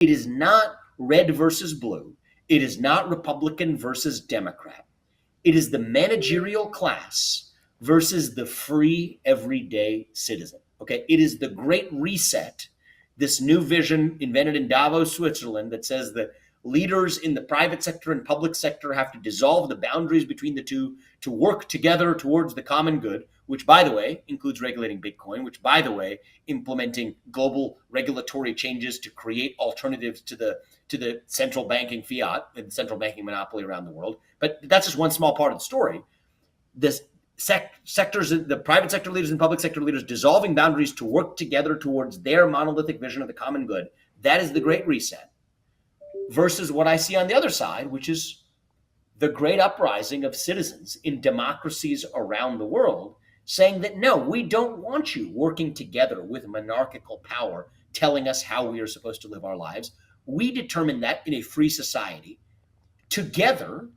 It is not red versus blue. It is not Republican versus Democrat. It is the managerial class versus the free everyday citizen. Okay, it is the Great Reset, this new vision invented in Davos, Switzerland, that says that leaders in the private sector and public sector have to dissolve the boundaries between the two to work together towards the common good, which, by the way, includes regulating Bitcoin, which, by the way, implementing global regulatory changes to create alternatives to the central banking fiat and central banking monopoly around the world. But that's just one small part of the story. This sectors, the private sector leaders and public sector leaders dissolving boundaries to work together towards their monolithic vision of the common good. That is the Great Reset. Versus what I see on the other side, which is the great uprising of citizens in democracies around the world saying that, no, we don't want you working together with monarchical power telling us how we are supposed to live our lives. We determine that in a free society together,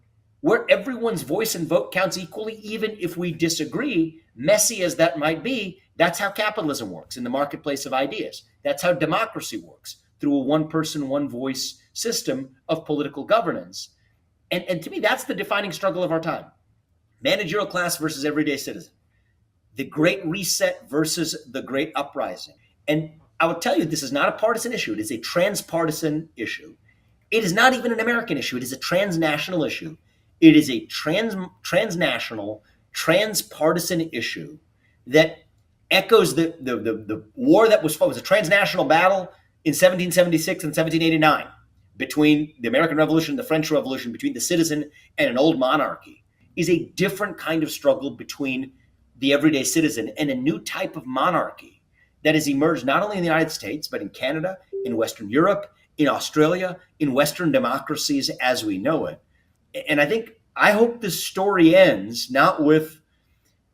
where everyone's voice and vote counts equally, even if we disagree, messy as that might be. That's how capitalism works in the marketplace of ideas. That's how democracy works, through a one person, one voice system of political governance. And to me, that's the defining struggle of our time. Managerial class versus everyday citizen. The Great Reset versus the Great Uprising. And I will tell you, this is not a partisan issue. It is a transpartisan issue. It is not even an American issue. It is a transnational issue. It is a transnational, transpartisan issue that echoes the war that was fought. It was a transnational battle in 1776 and 1789 between the American Revolution and the French Revolution, between the citizen and an old monarchy, is a different kind of struggle between the everyday citizen and a new type of monarchy that has emerged not only in the United States, but in Canada, in Western Europe, in Australia, in Western democracies as we know it. And I hope this story ends not with,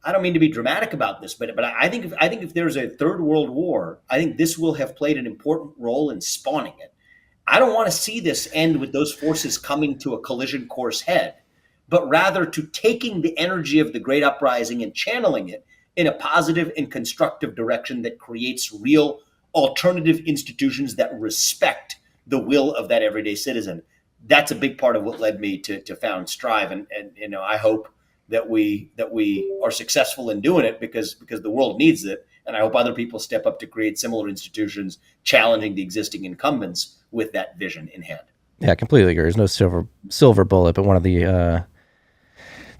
I don't mean to be dramatic about this, but I think if there's a third world war, I think this will have played an important role in spawning it. I don't want to see this end with those forces coming to a collision course head, but rather to taking the energy of the Great Uprising and channeling it in a positive and constructive direction that creates real alternative institutions that respect the will of that everyday citizen. That's a big part of what led me to found Strive. And I hope that we are successful in doing it because the world needs it. And I hope other people step up to create similar institutions, challenging the existing incumbents with that vision in hand. Yeah, completely agree. There's no silver bullet, but one of the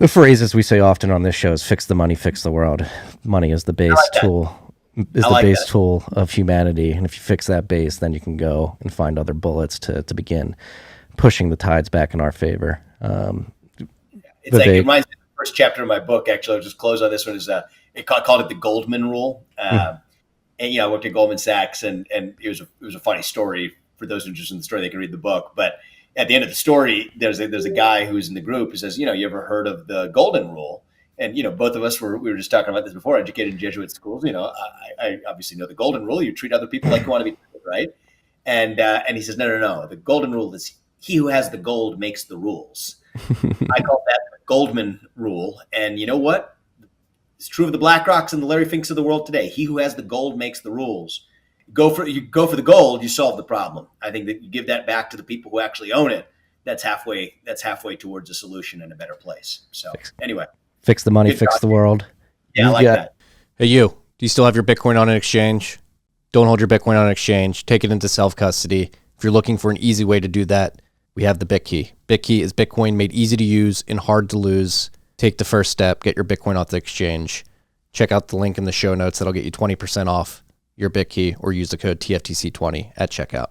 phrases we say often on this show is "fix the money, fix the world." Money is the base tool, tool of humanity, and if you fix that base, then you can go and find other bullets to begin pushing the tides back in our favor. It's like, it reminds me of the first chapter of my book. Actually, I'll just close on this one. Is called it the Goldman Rule. And I worked at Goldman Sachs, and it was a funny story. For those interested in the story, they can read the book. But at the end of the story, there's a guy who's in the group who says, you ever heard of the Golden Rule? And both of us we were just talking about this before. Educated in Jesuit schools, I obviously know the Golden Rule. You treat other people like you want to be treated, right? And he says, no. The Golden Rule is he who has the gold makes the rules. I call that the Goldman Rule. And you know what? It's true of the BlackRocks and the Larry Finks of the world today. He who has the gold makes the rules. You go for the gold, you solve the problem. I think that you give that back to the people who actually own it. That's halfway towards a solution and a better place. So anyway, fix the money, fix the world. Yeah, I like that. Hey, do you still have your Bitcoin on an exchange? Don't hold your Bitcoin on an exchange. Take it into self-custody. If you're looking for an easy way to do that, we have the BitKey. BitKey is Bitcoin made easy to use and hard to lose. Take the first step, get your Bitcoin off the exchange. Check out the link in the show notes. That'll get you 20% off your BitKey, or use the code TFTC20 at checkout.